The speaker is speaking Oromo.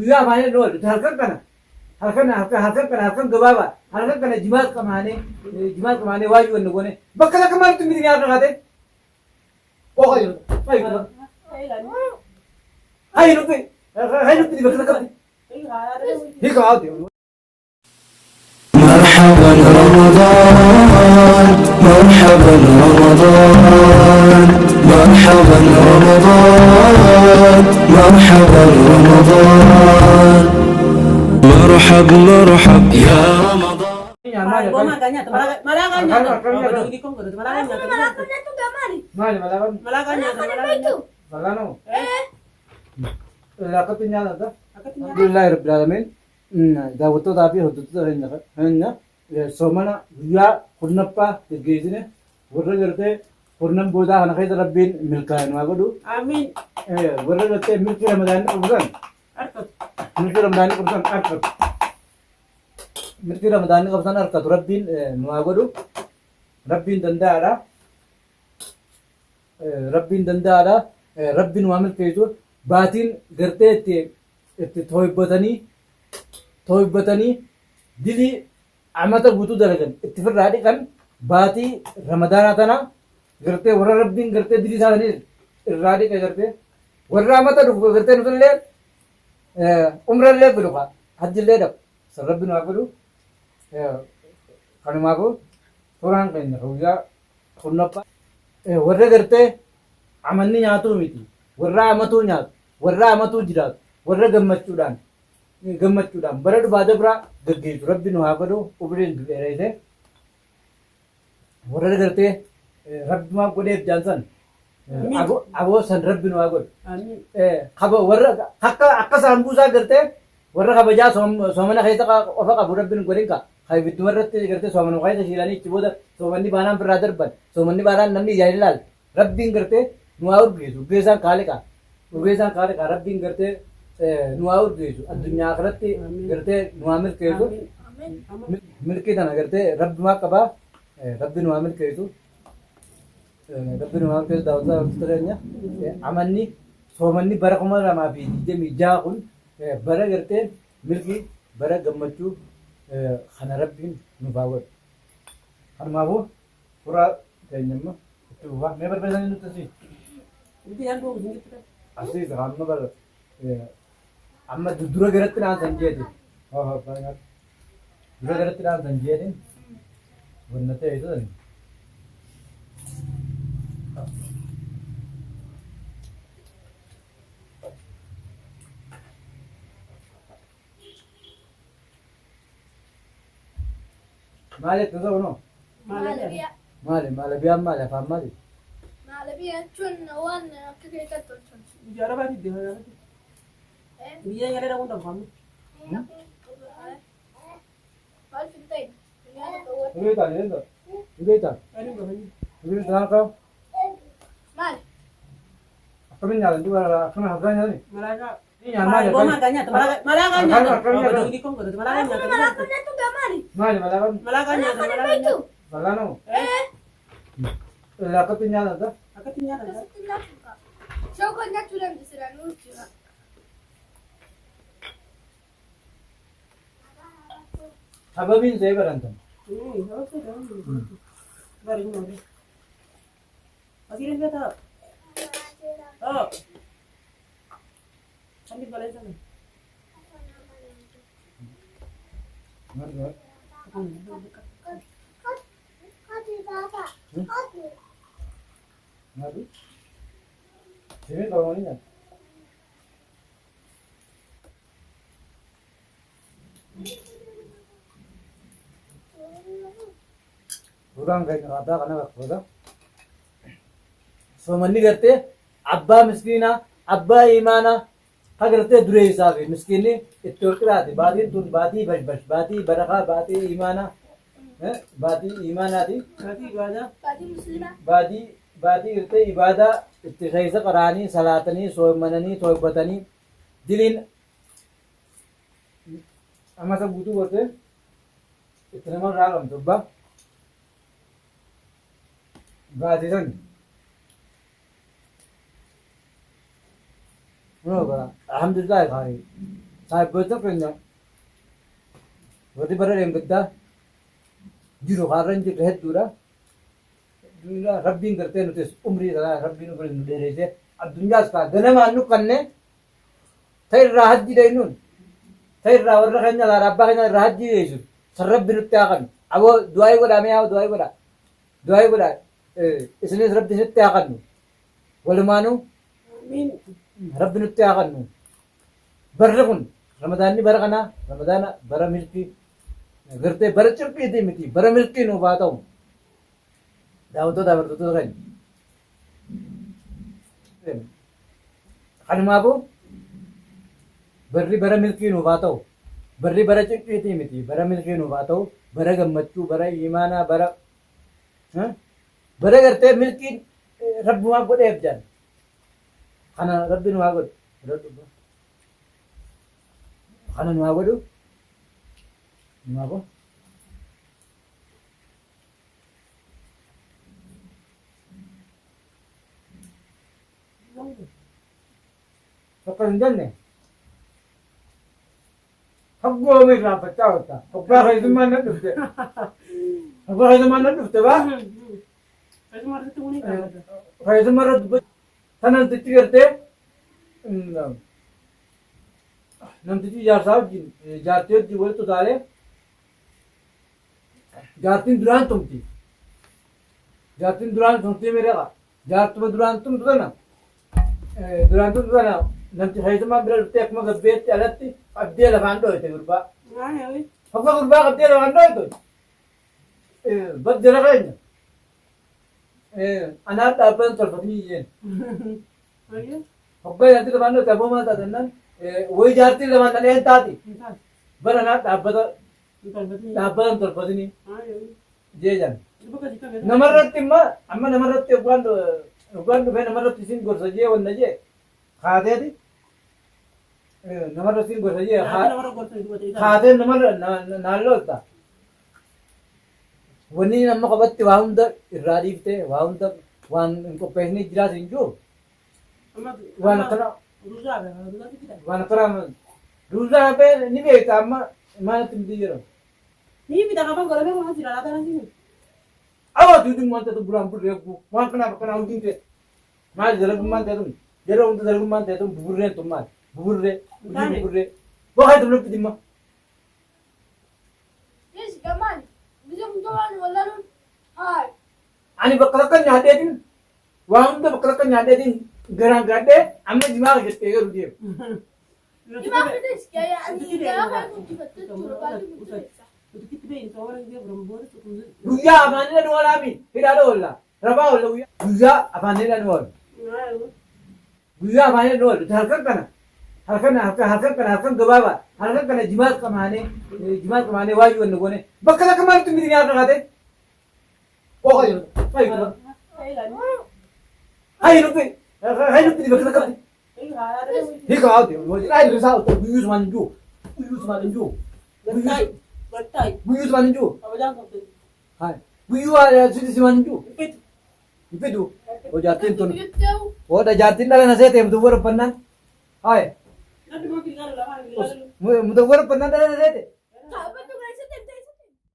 guyyaa baay'ee dhoolu halkan gabaabaa halkan kana jimaat qamaanee waayuu wanni goone bakka takka maalitti miti nyaata kaate oqa jiru hayi nuti bakka takka hiika haati مرحبا رمضان مرحبا رمضان مرحبا رمضان مرحبا رمضان مرحب مرحب يا رمضان Gua makanya malakannya tuh kong kudu malakannya tuh gak mari. Malakannya itu. Malano. Lakatu nyala ta. Alhamdulillah rabbil alamin. Daawwattoota taafi hordoftoota keenya soomana guyyaa kurnaffa geggeessine warra gartee kurnan boodaa kana keessa rabbiin milkaa'in waa godhu. Amin. Warra gartee milkii ramadaanii qabsan. Milkii ramadaanii qabsan harkatu. Milkii ramadaanii qabsan harkatu rabbiin nu waa godhu. Rabbiin danda'aadha. Rabbiin danda'aadha. Rabbiin waa milkeessu baatiin gartee itti tooyibbatanii dilii amata guutuu dalagan itti firraa dhiqan baatii ramadaanaa tana gartee warra rabbiin gartee dilii isaanii irraa dhiqe gartee warra amata dhufu gartee nutillee umrallee godhu hajjillee dhabu san rabbiin waa godhu kanumaafu suuraan keenya guyyaa kurnaffaa warra gartee amanni nyaatuu miti warra amatuu nyaatu warra amatuu jiraatu warra gammachuudhaan bara dhufaa dabraa gaggeessu rabbi nu haa godhu umriin dheereyse warra gartee rabbimaaf godheef jaansan aboo san rabbi nu haa godhu kaba warra akka saambuusaa gartee warra kabajaa soomana keessa ofa qabu rabbi nu godhin ka bidduma irratti gartee soomana keessa shiilanii ichi booda soomanni baanaan birraa darban soomanni baanaan namni ijaan ilaal rabbiin gartee nu haa urgeessu urgeessaan kaaliqa rabbiin gartee nu haa urgeessu addunyaa kanatti gartee nu haa milkeessu milkii tana gartee rabbimaa qabaa rabbi nu haa milkeessu daawwataa hordoftoota keenya amanni soomanni bara 2026 kun bara gartee milkii bara gammachuu kana rabbiin nu haa godhu kanumaafuu furaa keenyamma itti fufaa mee barbaadanii nutti asii amma bara amma dura garatti naan san jeeti dura garatti naan san jeetin wanna ta'e sun maali tuzo uno maali biyaan maali afaan maali Chun wan kaya tolchon. Jara baati deema biya ngare da wanda famu Mal fintain. Ugeita ani go hani ka Mal. kami nyala juga kami harganya nih malaga ini nyala gua makanya tuh malakannya tuh kong kudu malakannya tuh gak mari. malakannya itu. Malano lakatu nyala ta akatinya ada Shokonya tulang disiran lucu. hababin saya berantem baru ini masih lihat tak oh ambil balik sana Ngadu sini kalau ini kurang kayak ngerada karena waktu somanni gartee abbaa miskiinaa abbaa imaanaa ha gartee duree isaa fi miskiinni itti ol qiraate baatiin tun baatii bashbash baatii barakaa baatii imaanaa baatii imaanaati baatii gartee ibaadaa itti keessa qaraanii salaatanii soomananii toobbatanii diliin amasa guutuu gartee itti nama raagamtu abbaa baatii san alhamdulillah khairi saayibboota keenya warri bara deemgaddaa jiru har'a hin jirre hedduudha. Rabbiin gartee nutis umrii isaa rabbiin nu dheereessee addunyaas kaa ganamaan nu kanne ta'e irraa hajji deemuun ta'e irraa warra keenya irraa abbaa keenya irraa hajji deessu san rabbi nutti haa kannu aboo du'aayii godhaa mee haa du'aayii godhaa isinis rabbi nutti haa kannu walumaanuu rabbi nutti haa kannu barri kun ramadaanni bara kanaa ramadaana bara milkii gartee bara cirqiitii miti bara milkii nuuf haa ta'u daawwattoota amantoota keenya kanumaafuu barri bara milkii nuuf haa ta'u barri bara cirqiitii miti bara milkii nuuf haa ta'u bara gammachuu bara imaanaa bara gartee milkiin rabbumaa godheef jaan kana rabbi nu haa godhu kana nu haa godhu nu haa godhu Bakka hin jenne haggoomii irraanfachaa oolta abbaa keessummaan na dhufte abbaa keessummaan na dhufte baa keessummaa irra dubbatu kan namtichi gartee namtichi ijaarsaa wajjin jaartii wajjin walitti utaalee jaartiin duraan tumti miidhaga jaartuma duraan tumtu kana namti keessummaa bira dhuftee akkuma gabbeetti alatti qabdee lafaan dho'ite gurbaa. Akka gurbaa qabdee lafaan dho'ite jala keenya anaaf dhaabbatan tolfatanii jeen. Hoggaa jaartii lafaan dho'ite aboo maa taatannaan wayi jaartii lafaan dhadheen taati bara anaaf dhaabbatan tolfatanii jeejan. Namarratti immoo amma namarratti hoggaan dhufee namarratti isin gorsa jee wanna jee kaateeti namarratti isin gorsa jee kaatee namarra naalloota wanni nama qabatti waa hunda irraa dhiiftee waa hunda waan hin qopheessine jiraatu hin jiru waan akkana duudaa hafee ni beekta amma maalatti miti jedhamu. Ni bita kapan kalau memang masih ada tanah sini. Awak tu mantap tu bulan bulan aku. Wan kenapa kena ujung tu? Mal jalan mantap tu. Jalan untuk jalan mantap tu bulan tu mal. Bulan bulan. Wahai tu belum terima. Yes, gaman. Bisa menjual wala nun. Hai. Ani bakalakan nyade din. Wang tu bakalakan nyade din. Garang gade. Amma dimag gitu ya rugi. Dimag itu kaya ani kaya kan tu betul tu betul betul. Itu kita bein orang dia berumur tu. Rugi apa ni dah lami. Tidak ada olah. Rabah olah rugi. Rugi apa ni dah nual. Rugi apa ni nual. Harkan kana. Harkan gababa. Harkan kana jimat kamane waju anu gone. Bakalakan mana tu mesti nyata kate. Oh ayo. Ayo nupi di bakalakan. Hika auto. Ayo risau tu buyus manju. Buyus manju. Apa jangan tu? Hai. Buyu ada sini manju. Ipedu. Oh jatin tu. Oh dah jatin dah nasi tem tu baru pernah. Hai. Nanti mau tinggal lah. Mudah baru pernah dah nasi.